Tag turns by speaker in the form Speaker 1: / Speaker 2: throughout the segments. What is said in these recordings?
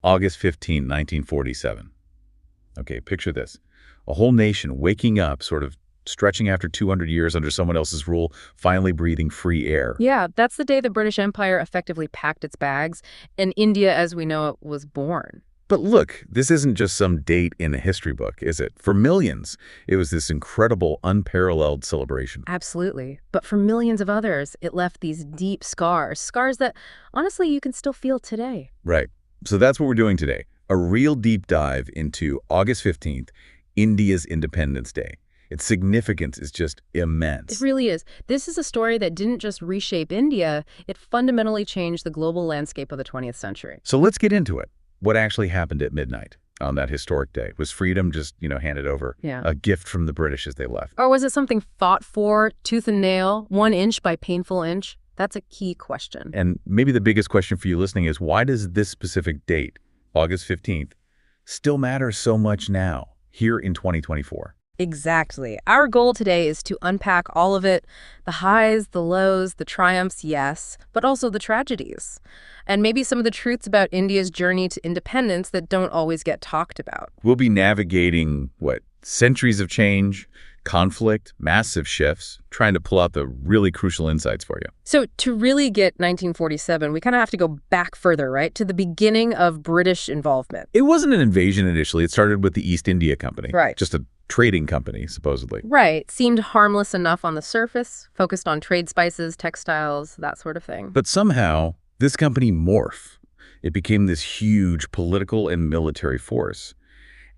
Speaker 1: August 15, 1947. Okay, picture this. A whole nation waking up, sort of stretching after 200 years under someone else's rule, finally breathing free air.
Speaker 2: Yeah, that's the day the British Empire effectively packed its bags, and India as we know it was born.
Speaker 1: But look, this isn't just some date in a history book, is it? For millions, it was this incredible, unparalleled celebration.
Speaker 2: Absolutely. But for millions of others, it left these deep scars, scars that, honestly, you can still feel today.
Speaker 1: Right. So that's what we're doing today. A real deep dive into August 15th, India's Independence Day. Its significance is just immense.
Speaker 2: It really is. This is a story that didn't just reshape India, it fundamentally changed the global landscape of the 20th century.
Speaker 1: So let's get into it. What actually happened at midnight on that historic day? Was freedom just, handed over?
Speaker 2: Yeah.
Speaker 1: A gift from the British as they left?
Speaker 2: Or was it something fought for, tooth and nail, 1 inch by painful inch? That's a key question.
Speaker 1: And maybe the biggest question for you listening is, why does this specific date, August 15th, still matter so much now, here in 2024?
Speaker 2: Exactly. Our goal today is to unpack all of it, the highs, the lows, the triumphs, yes, but also the tragedies. And maybe some of the truths about India's journey to independence that don't always get talked about.
Speaker 1: We'll be navigating, centuries of change, conflict, massive shifts, trying to pull out the really crucial insights for you.
Speaker 2: So to really get 1947, we kind of have to go back further, right, to the beginning of British involvement.
Speaker 1: It wasn't an invasion initially. It started with the East India Company.
Speaker 2: Right.
Speaker 1: Just a trading company, supposedly.
Speaker 2: Right. Seemed harmless enough on the surface, focused on trade spices, textiles, that sort of thing.
Speaker 1: But somehow, this company morphed. It became this huge political and military force.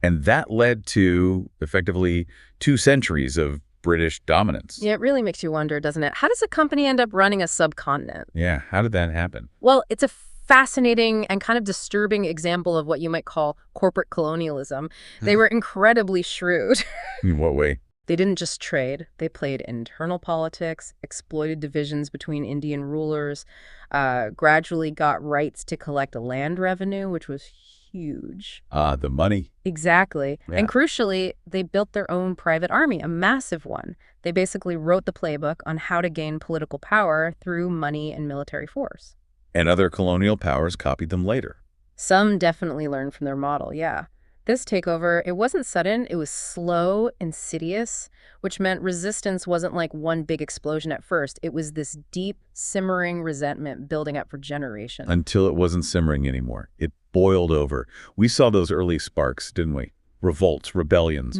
Speaker 1: And that led to, effectively, 2 centuries of British dominance.
Speaker 2: Yeah, it really makes you wonder, doesn't it? How does a company end up running a subcontinent?
Speaker 1: Yeah, how did that happen?
Speaker 2: Well, it's a fascinating and kind of disturbing example of what you might call corporate colonialism. They were incredibly shrewd.
Speaker 1: In what way?
Speaker 2: They didn't just trade. They played internal politics, exploited divisions between Indian rulers, gradually got rights to collect land revenue, which was huge.
Speaker 1: The money.
Speaker 2: Exactly.
Speaker 1: Yeah.
Speaker 2: And crucially, they built their own private army, a massive one. They basically wrote the playbook on how to gain political power through money and military force.
Speaker 1: And other colonial powers copied them later.
Speaker 2: Some definitely learned from their model, yeah. This takeover, it wasn't sudden, it was slow, insidious, which meant resistance wasn't like one big explosion at first. It was this deep, simmering resentment building up for generations.
Speaker 1: Until it wasn't simmering anymore. It boiled over. We saw those early sparks, didn't we? Revolts, rebellions.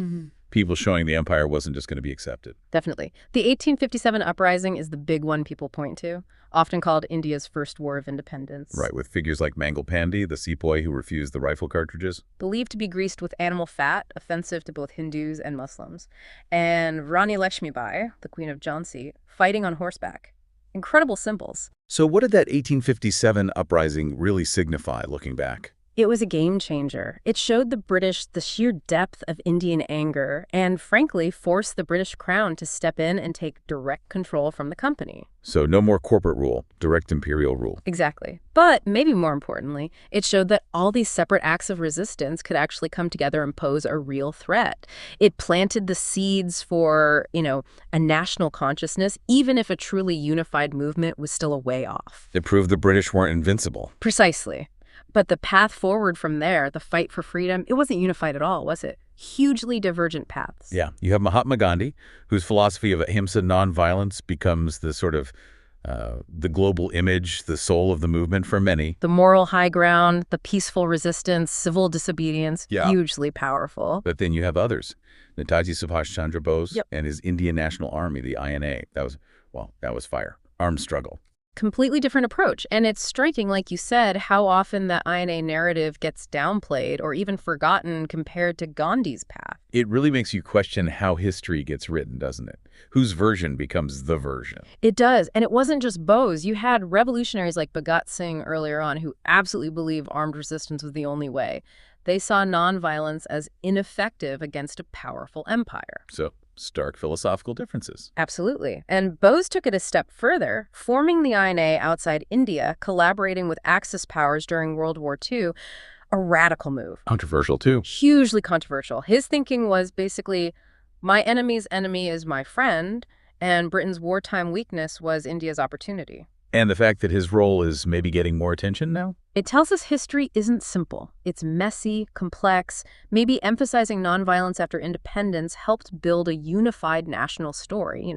Speaker 1: People showing the empire wasn't just going to be accepted.
Speaker 2: Definitely. The 1857 uprising is the big one people point to, often called India's first war of independence.
Speaker 1: Right, with figures like Mangal Pandey, the sepoy who refused the rifle cartridges.
Speaker 2: Believed to be greased with animal fat, offensive to both Hindus and Muslims. And Rani Lakshmibai, the Queen of Jhansi, fighting on horseback. Incredible symbols.
Speaker 1: So what did that 1857 uprising really signify, looking back?
Speaker 2: It was a game changer. It showed the British the sheer depth of Indian anger and, frankly, forced the British crown to step in and take direct control from the company.
Speaker 1: So no more corporate rule, direct imperial rule.
Speaker 2: Exactly. But maybe more importantly, it showed that all these separate acts of resistance could actually come together and pose a real threat. It planted the seeds for, a national consciousness, even if a truly unified movement was still a way off.
Speaker 1: It proved the British weren't invincible.
Speaker 2: Precisely. But the path forward from there, the fight for freedom, it wasn't unified at all, was it? Hugely divergent paths.
Speaker 1: Yeah. You have Mahatma Gandhi, whose philosophy of ahimsa, nonviolence, becomes the sort of the global image, the soul of the movement for many.
Speaker 2: The moral high ground, the peaceful resistance, civil disobedience, hugely powerful.
Speaker 1: But then you have others. Netaji Subhash Chandra Bose and his Indian National Army, the INA. That was fire. Armed struggle.
Speaker 2: Completely different approach. And it's striking, like you said, how often the INA narrative gets downplayed or even forgotten compared to Gandhi's path.
Speaker 1: It really makes you question how history gets written, doesn't it? Whose version becomes the version?
Speaker 2: It does. And it wasn't just Bose. You had revolutionaries like Bhagat Singh earlier on who absolutely believed armed resistance was the only way. They saw nonviolence as ineffective against a powerful empire.
Speaker 1: So stark philosophical differences.
Speaker 2: Absolutely. And Bose took it a step further, forming the INA outside India, collaborating with Axis powers during World War II, a radical move.
Speaker 1: Controversial, too.
Speaker 2: Hugely controversial. His thinking was basically, my enemy's enemy is my friend, and Britain's wartime weakness was India's opportunity.
Speaker 1: And the fact that his role is maybe getting more attention now?
Speaker 2: It tells us history isn't simple. It's messy, complex. Maybe emphasizing nonviolence after independence helped build a unified national story,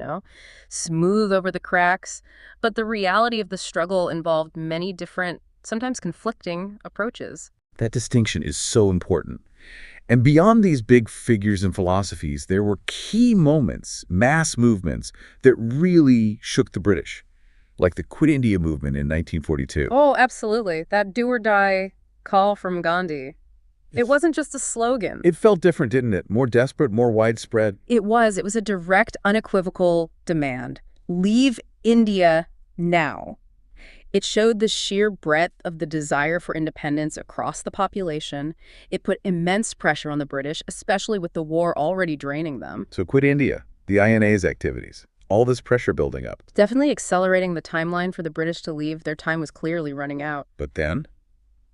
Speaker 2: smooth over the cracks. But the reality of the struggle involved many different, sometimes conflicting, approaches.
Speaker 1: That distinction is so important. And beyond these big figures and philosophies, there were key moments, mass movements, that really shook the British, like the Quit India movement in 1942.
Speaker 2: Oh, absolutely. That do or die call from Gandhi. It wasn't just a slogan.
Speaker 1: It felt different, didn't it? More desperate, more widespread.
Speaker 2: It was a direct, unequivocal demand. Leave India now. It showed the sheer breadth of the desire for independence across the population. It put immense pressure on the British, especially with the war already draining them.
Speaker 1: So Quit India, the INA's activities, all this pressure building up.
Speaker 2: Definitely accelerating the timeline for the British to leave. Their time was clearly running out.
Speaker 1: But then,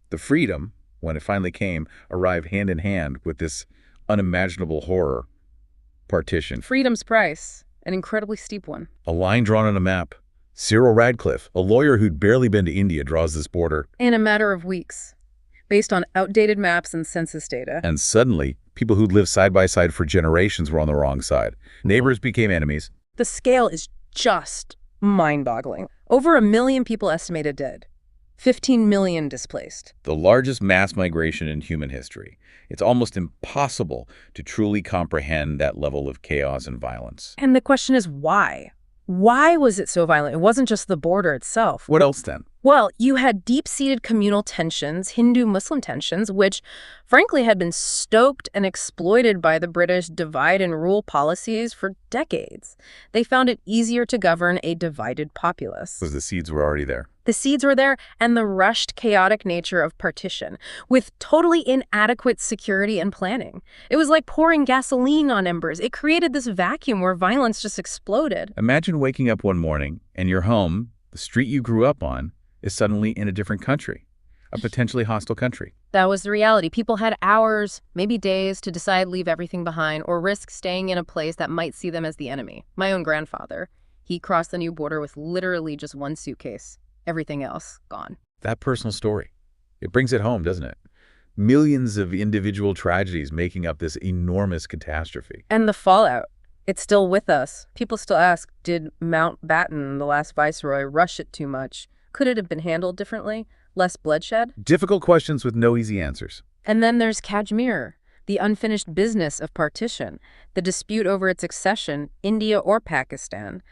Speaker 1: the freedom, when it finally came, arrived hand in hand with this unimaginable horror: partition.
Speaker 2: Freedom's price, an incredibly steep one.
Speaker 1: A line drawn on a map. Cyril Radcliffe, a lawyer who'd barely been to India, draws this border.
Speaker 2: In a matter of weeks, based on outdated maps and census data.
Speaker 1: And suddenly, people who'd lived side by side for generations were on the wrong side. Neighbors became enemies.
Speaker 2: The scale is just mind-boggling. Over 1 million people estimated dead. 15 million displaced.
Speaker 1: The largest mass migration in human history. It's almost impossible to truly comprehend that level of chaos and violence.
Speaker 2: And the question is why? Why was it so violent? It wasn't just the border itself.
Speaker 1: What else then?
Speaker 2: Well, you had deep-seated communal tensions, Hindu-Muslim tensions, which frankly had been stoked and exploited by the British divide-and-rule policies for decades. They found it easier to govern a divided populace.
Speaker 1: Because the seeds were already there.
Speaker 2: The seeds were there, and the rushed, chaotic nature of partition, with totally inadequate security and planning. It was like pouring gasoline on embers. It created this vacuum where violence just exploded.
Speaker 1: Imagine waking up one morning and your home, the street you grew up on, is suddenly in a different country, a potentially hostile country.
Speaker 2: That was the reality. People had hours, maybe days, to decide leave everything behind or risk staying in a place that might see them as the enemy. My own grandfather, he crossed the new border with literally just one suitcase. Everything else gone.
Speaker 1: That personal story, it brings it home, doesn't it? Millions of individual tragedies making up this enormous catastrophe.
Speaker 2: And the fallout, it's still with us. People still ask, did Mountbatten, the last viceroy, rush it too much? Could it have been handled differently? Less bloodshed?
Speaker 1: Difficult questions with no easy answers.
Speaker 2: And then there's Kashmir, the unfinished business of partition, the dispute over its accession, India or Pakistan.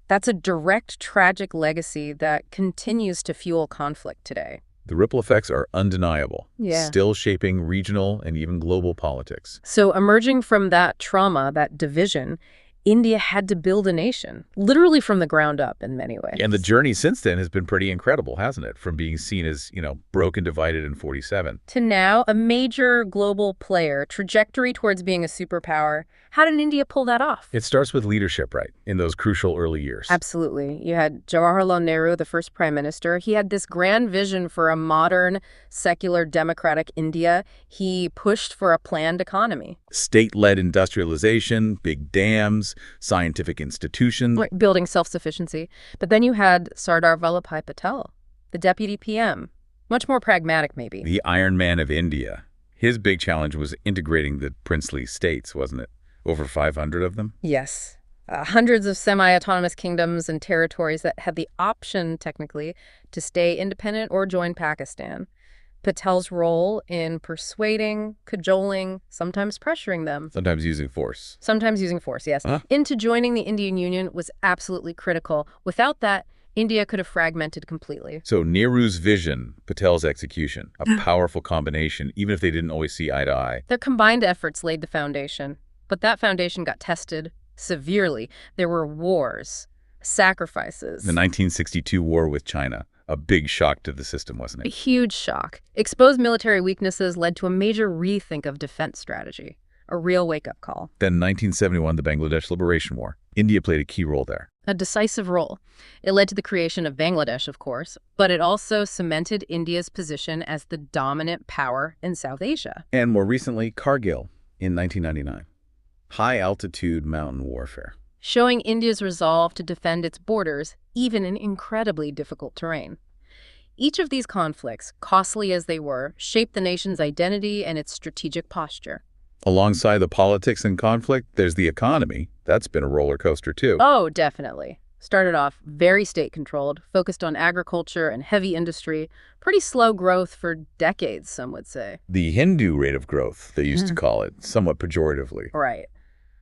Speaker 2: That's a direct, tragic legacy that continues to fuel conflict today.
Speaker 1: The ripple effects are undeniable,
Speaker 2: Yeah.
Speaker 1: still shaping regional and even global politics.
Speaker 2: So emerging from that trauma, that division, India had to build a nation, literally from the ground up in many ways.
Speaker 1: And the journey since then has been pretty incredible, hasn't it? From being seen as, broken, divided in 47.
Speaker 2: To now, a major global player, trajectory towards being a superpower. How did India pull that off?
Speaker 1: It starts with leadership, right, in those crucial early years.
Speaker 2: Absolutely. You had Jawaharlal Nehru, the first prime minister. He had this grand vision for a modern, secular, democratic India. He pushed for a planned economy.
Speaker 1: State-led industrialization, big dams, scientific institutions.
Speaker 2: Right, building self-sufficiency. But then you had Sardar Vallabhbhai Patel, the deputy PM. Much more pragmatic, maybe.
Speaker 1: The Iron Man of India. His big challenge was integrating the princely states, wasn't it? Over 500 of them?
Speaker 2: Yes. Hundreds of semi-autonomous kingdoms and territories that had the option, technically, to stay independent or join Pakistan. Patel's role in persuading, cajoling, sometimes pressuring them.
Speaker 1: Sometimes using force.
Speaker 2: Sometimes using force, yes. Into joining the Indian Union was absolutely critical. Without that, India could have fragmented completely.
Speaker 1: So Nehru's vision, Patel's execution, a powerful combination, even if they didn't always see eye to eye.
Speaker 2: Their combined efforts laid the foundation. But that foundation got tested severely. There were wars, sacrifices.
Speaker 1: The 1962 war with China, a big shock to the system, wasn't
Speaker 2: A
Speaker 1: it?
Speaker 2: huge shock. Exposed military weaknesses led to a major rethink of defense strategy, a real wake-up call.
Speaker 1: Then 1971, the Bangladesh Liberation War. India played a key role there.
Speaker 2: A decisive role. It led to the creation of Bangladesh, of course, but it also cemented India's position as the dominant power in South Asia.
Speaker 1: And more recently, Kargil in 1999. High-altitude mountain warfare.
Speaker 2: showing India's resolve to defend its borders, even in incredibly difficult terrain. Each of these conflicts, costly as they were, shaped the nation's identity and its strategic posture.
Speaker 1: Alongside the politics and conflict, there's the economy. That's been a roller coaster, too.
Speaker 2: Oh, definitely. Started off very state-controlled, focused on agriculture and heavy industry. Pretty slow growth for decades, some would say.
Speaker 1: The Hindu rate of growth, they used to call it, somewhat pejoratively.
Speaker 2: Right.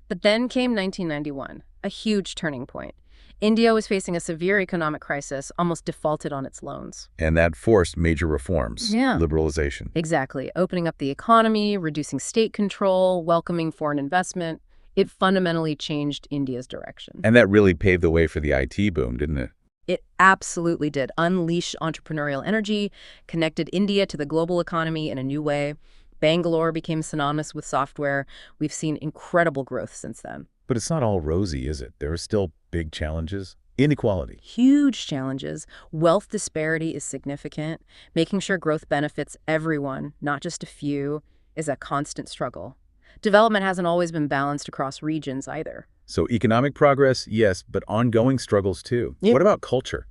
Speaker 2: But then came 1991, a huge turning point. India was facing a severe economic crisis, almost defaulted on its loans.
Speaker 1: And that forced major reforms,
Speaker 2: Yeah.
Speaker 1: liberalization.
Speaker 2: Exactly. Opening up the economy, reducing state control, welcoming foreign investment. It fundamentally changed India's direction.
Speaker 1: And that really paved the way for the IT boom, didn't it?
Speaker 2: It absolutely did. Unleash entrepreneurial energy, connected India to the global economy in a new way. Bangalore became synonymous with software. We've seen incredible growth since then.
Speaker 1: But it's not all rosy, is it? There are still big challenges. Inequality.
Speaker 2: Huge challenges. Wealth disparity is significant. Making sure growth benefits everyone, not just a few, is a constant struggle. Development hasn't always been balanced across regions either.
Speaker 1: So economic progress, yes, but ongoing struggles too.
Speaker 2: Yeah.
Speaker 1: What about culture?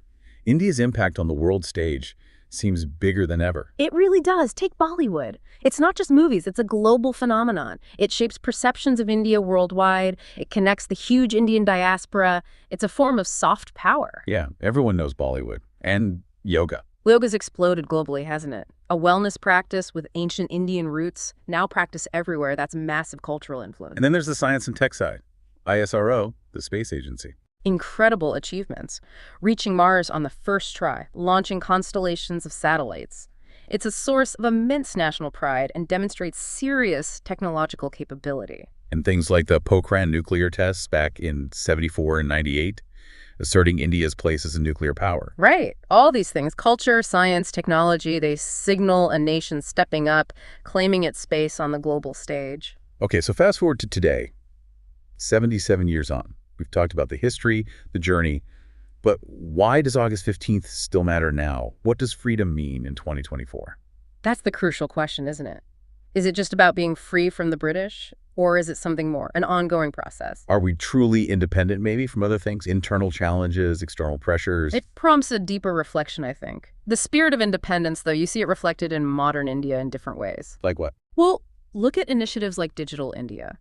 Speaker 1: India's impact on the world stage seems bigger than ever.
Speaker 2: It really does. Take Bollywood. It's not just movies, it's a global phenomenon. It shapes perceptions of India worldwide. It connects the huge Indian diaspora. It's a form of soft power.
Speaker 1: Yeah, everyone knows Bollywood. And yoga.
Speaker 2: Yoga's exploded globally, hasn't it? A wellness practice with ancient Indian roots, now practiced everywhere. That's massive cultural influence.
Speaker 1: And then there's the science and tech side. ISRO, the space agency.
Speaker 2: Incredible achievements, reaching Mars on the first try, launching constellations of satellites. It's a source of immense national pride and demonstrates serious technological capability.
Speaker 1: And things like the Pokhran nuclear tests back in '74 and '98, asserting India's place as a nuclear power.
Speaker 2: Right. All these things, culture, science, technology, they signal a nation stepping up, claiming its space on the global stage.
Speaker 1: Okay, so fast forward to today, 77 years on. We've talked about the history, the journey, but why does August 15th still matter now? What does freedom mean in 2024?
Speaker 2: That's the crucial question, isn't it? Is it just about being free from the British, or is it something more, an ongoing process?
Speaker 1: Are we truly independent maybe from other things, internal challenges, external pressures?
Speaker 2: It prompts a deeper reflection, I think. The spirit of independence, though, you see it reflected in modern India in different ways.
Speaker 1: Like what?
Speaker 2: Well, look at initiatives like Digital India.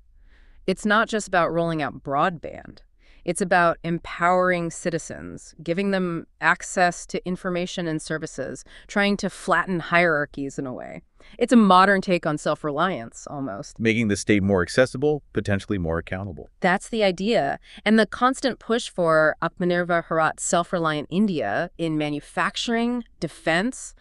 Speaker 2: It's not just about rolling out broadband. It's about empowering citizens, giving them access to information and services, trying to flatten hierarchies in a way. It's a modern take on self-reliance, almost.
Speaker 1: Making the state more accessible, potentially more accountable.
Speaker 2: That's the idea. And the constant push for Atmanirbhar Bharat, self-reliant India in manufacturing, defense,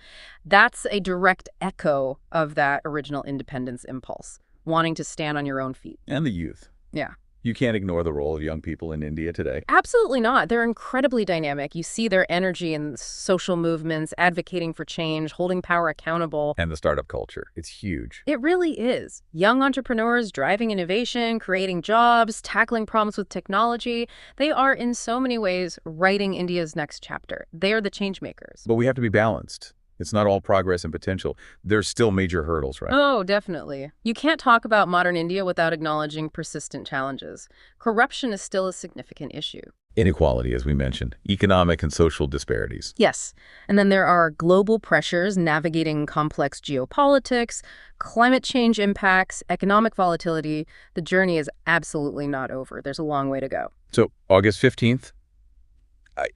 Speaker 2: that's a direct echo of that original independence impulse, wanting to stand on your own feet.
Speaker 1: And the youth.
Speaker 2: Yeah.
Speaker 1: You can't ignore the role of young people in India today.
Speaker 2: Absolutely not. They're incredibly dynamic. You see their energy in social movements, advocating for change, holding power accountable.
Speaker 1: And the startup culture. It's huge.
Speaker 2: It really is. Young entrepreneurs driving innovation, creating jobs, tackling problems with technology. They are in so many ways writing India's next chapter. They are the change makers.
Speaker 1: But we have to be balanced. It's not all progress and potential. There's still major hurdles, right?
Speaker 2: Oh, definitely. You can't talk about modern India without acknowledging persistent challenges. Corruption is still a significant issue.
Speaker 1: Inequality, as we mentioned, economic and social disparities.
Speaker 2: Yes. And then there are global pressures navigating complex geopolitics, climate change impacts, economic volatility. The journey is absolutely not over. There's a long way to go.
Speaker 1: So August 15th,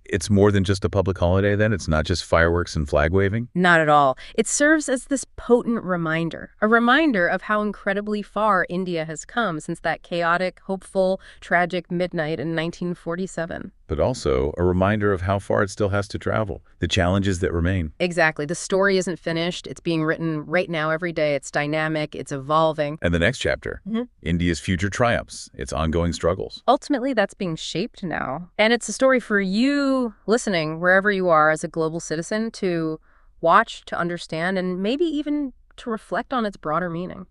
Speaker 1: it's more than just a public holiday then? It's not just fireworks and flag waving?
Speaker 2: Not at all. It serves as this potent reminder, a reminder of how incredibly far India has come since that chaotic, hopeful, tragic midnight in 1947.
Speaker 1: But also a reminder of how far it still has to travel, the challenges that remain.
Speaker 2: Exactly. The story isn't finished. It's being written right now every day. It's dynamic. It's evolving.
Speaker 1: And the next chapter, India's future triumphs, its ongoing struggles.
Speaker 2: Ultimately, that's being shaped now. And it's a story for you listening, wherever you are as a global citizen, to watch, to understand, and maybe even to reflect on its broader meaning.